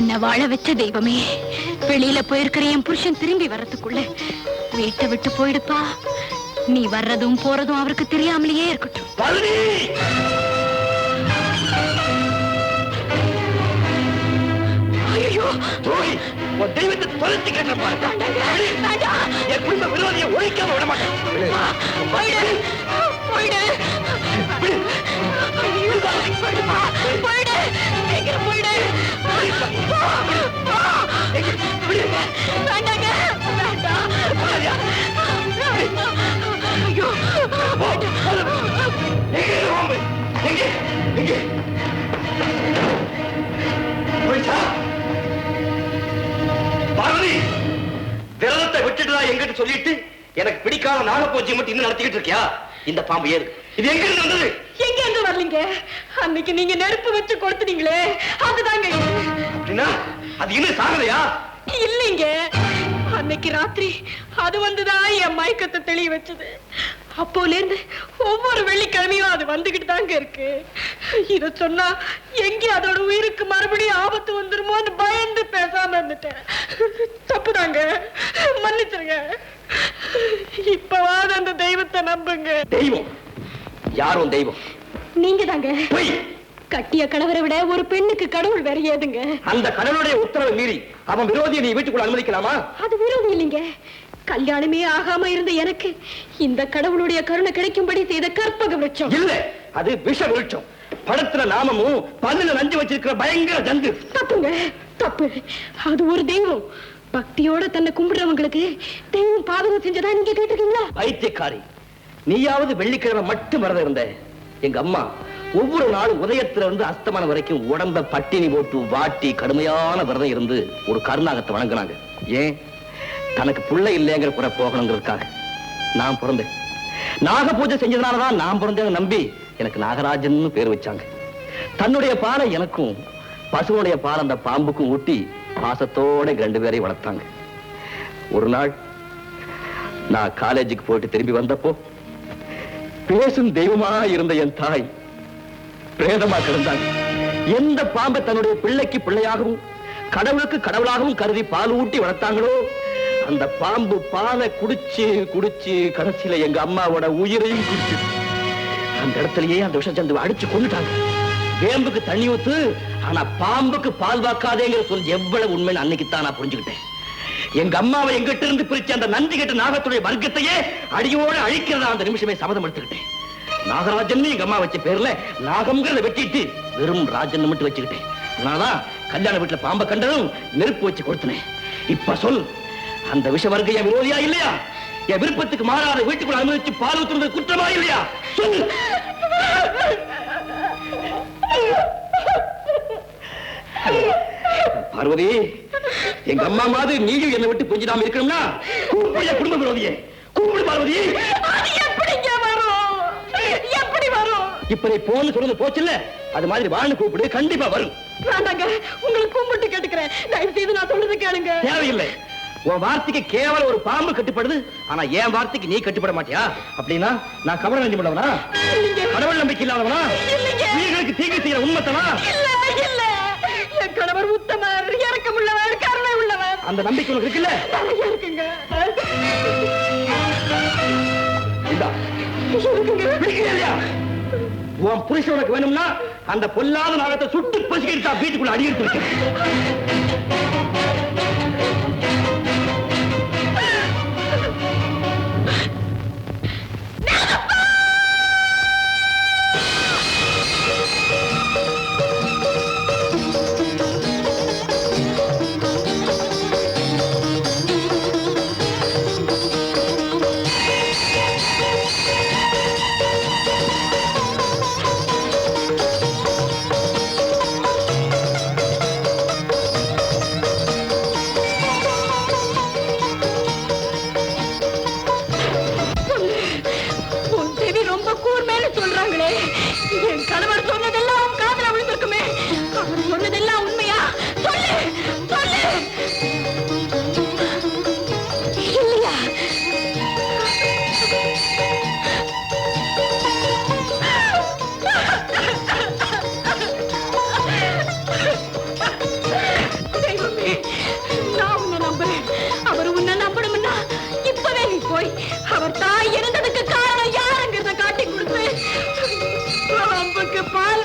என்ன வாழ வச்ச தெய்வமே, வெளியில போயிருக்கிற என் புருஷன் திரும்பி வர்றதுக்குள்ள வீட்டை விட்டு போயிடுப்பா. நீ வர்றதும் போறதும் அவருக்கு தெரியாமலேயே இருக்கட்டும். ஐயோ, தெய்வத்தை தொலைச்சு கேட்ட என் குடும்ப விரோதியை ஒழிக்காம விட மாட்டேன். பார்வதி, விரதத்தை விட்டுட்டுதான் எங்கிட்ட சொல்லிட்டு எனக்கு பிடிக்காத நாகப்பூஜை மட்டும் இன்னும் நடத்திக்கிட்டு இருக்கியா? இந்த பாம்பு ஏறு. இது எங்க இருந்து வந்தது? எங்க இருந்து வரலீங்க. அன்னைக்கு நீங்க நெருப்பு வச்சு கொடுத்தீங்களே, அதுதாங்க. அப்படின்னா அது இன்னும் சாகலையா? இல்லைங்க, அன்னைக்கு ராத்திரி அது வந்துதான் என் மயக்கத்தை தெளிய வச்சது. அப்போல இருந்து ஒவ்வொரு வெள்ளிக்கிழமையும் அது வந்துகிட்டு தாங்க இருக்கு. இத சொன்னா எங்க அதோட உயிருக்கு மறுபடியும் ஆபத்து வந்துருமோன்னு பயந்து பேசாம இருந்துட்டேன். தப்புதாங்க, மன்னிச்சிருங்க. இப்பவாது அந்த தெய்வத்தை நம்புங்க. தெய்வம்? யாரும் தெய்வம்? நீங்க தாங்க. கட்டிய கணவரை விட ஒரு பெண்ணுக்கு கடவுள் வேற ஏதுங்க? அந்த கடவுளுடைய உத்தரவை மீறி அவன் விரோதியை நீ வீட்டுக்குள்ள அனுமதிக்கலாமா? அது விரோதி இல்லைங்க. கல்யாணமே ஆகாம இருந்த எனக்கு இந்த கடவுளுடைய கருணை கிடைக்கும்படி செய்த கற்பக விருட்சம். இல்ல, அது விஷ விருட்சம். படத்துல நாமமும் பல்லுல நஞ்சு வச்சிருக்கிற பயங்கர ஜந்து. தப்புங்க, தப்பு. அது ஒரு தெய்வம். பக்தியோட தன்னை கும்பிடுறவங்களுக்கு தெய்வம் பாதகம் செஞ்சதா நீங்க கேட்டிருக்கீங்களா? பைத்தியக்காரி, நீயாவது வெள்ளிக்கிழமை மட்டும் விரதம் இருந்த. எங்க அம்மா ஒவ்வொரு நாளும் உதயத்துல இருந்து அஸ்தமானம் வரைக்கும் உடம்ப பட்டினி போட்டு வாட்டி கடுமையான விரதம் இருந்து ஒரு கருநாகத்தை வணங்கினாங்க. ஏன்? தனக்கு பிள்ளை இல்லைங்கிற குறை போகணுங்கிறதுக்காக. நான் பிறந்தேன். நாக பூஜை செஞ்சதுனாலதான் நான் பிறந்தேன் நம்பி எனக்கு நாகராஜன் பேர் வச்சாங்க. தன்னுடைய பாலை எனக்கும் பசுவுடைய பால் அந்த பாம்புக்கும் ஊட்டி பாசத்தோட 2 பேரையும் வளர்த்தாங்க. ஒரு நாள் நான் காலேஜுக்கு போயிட்டு திரும்பி வந்தப்போ பேசும் தெய்வமா இருந்த என் தாய் பிரேதமா கிடந்தாங்க. எந்த பாம்பை தன்னுடைய பிள்ளைக்கு பிள்ளையாகவும் கடவுளுக்கு கடவுளாகவும் கருதி பால் ஊட்டி வளர்த்தாங்களோ அந்த பாம்பு பாலை குடிச்சு குடிச்சு கடைசியில எங்க அம்மாவோட உயிரையும் குடிச்சு அந்த இடத்துலயே அந்த விஷச்சந்து அடிச்சு கொண்டுட்டாங்க. வேம்புக்கு தண்ணி ஊத்து, ஆனா பாம்புக்கு பால் வாக்காதேங்கிற சொல் எவ்வளவு உண்மைன்னு அன்னைக்குத்தான் நான் புரிஞ்சுக்கிட்டேன். எங்க அம்மாவை எங்கிட்ட இருந்து பிரிச்சு அந்த நந்தி கட்ட நாகத்துடைய வர்க்கத்தையே அடியோடு அழிக்கிறதா அந்த நிமிஷமே சபதம் எடுத்துக்கிட்டேன். நாகராஜன் எங்க அம்மா வச்ச பேர்ல நாகம்ங்கிறத வெட்டிட்டு வெறும் ராஜன் மட்டும் வச்சுக்கிட்டேன். அதனாலதான் கல்யாண வீட்டுல பாம்பை கண்டதும் நெருப்பு வச்சு கொடுத்தனேன். இப்ப சொல், அந்த விஷ வர்க்க என் விரோதியா இல்லையா? என் விருப்பத்துக்கு மாறாத வீட்டுக்குள்ள அனுமதிச்சு பால் ஊத்துறது குற்றமா இல்லையா? சொல். பார்வதி, எங்க அம்மா மாதிரி நீயும் என்னை விட்டு கொஞ்சிடாம இருக்கணும்னா கூப்பிட குடும்ப விரோதியே கூப்பிடு. பார்வதி, எப்படி வரும்? இப்ப நீ போன்னு சொல்றது போச்சுல்ல, அது மாதிரி வாழ்னு கூப்பிடு, கண்டிப்பா வரும். வேண்டாங்க, உங்களுக்கு கும்பிட்டு கேட்டுக்கிறேன். தயவு செய்து நான் சொல்றது கேளுங்க. தேவையில்லை. உன் வார்த்தைக்கு கேவலம் ஒரு பாம்பு கட்டுப்படுது, ஆனா என் வார்த்தைக்கு நீ கட்டுப்பட மாட்டியா? அப்படின்னா நான் கவலை நம்பி உள்ளவனா? கடவுள் நம்பிக்கை இல்லாதவனா? நீங்களுக்கு தீங்கு செய்யற உண்மைத்தனா? இல்ல, என் கணவர் உத்தமர், இரக்கமுள்ளவர், கருணை உள்ளவர். அந்த நம்பிக்கை உனக்கு இருக்குல்ல? இருக்குங்க. உன் புருஷன் உனக்கு வேணும்னா அந்த பொல்லாத நாகத்தை சுட்டு பசிக்கிட்டா வீட்டுக்குள்ள அடி எடுத்து என் கணவர் சொன்னதெல்லாம் காதுல விழுந்திருக்குமே. அவர் சொன்னதெல்லாம் உண்மையா? சொல்லு, சொல்லு. இல்லையா? அவர் தாய் இறந்ததுக்கு காரணம் யாருங்கிறத காட்டி கொடுத்து அம்புக்கு பால்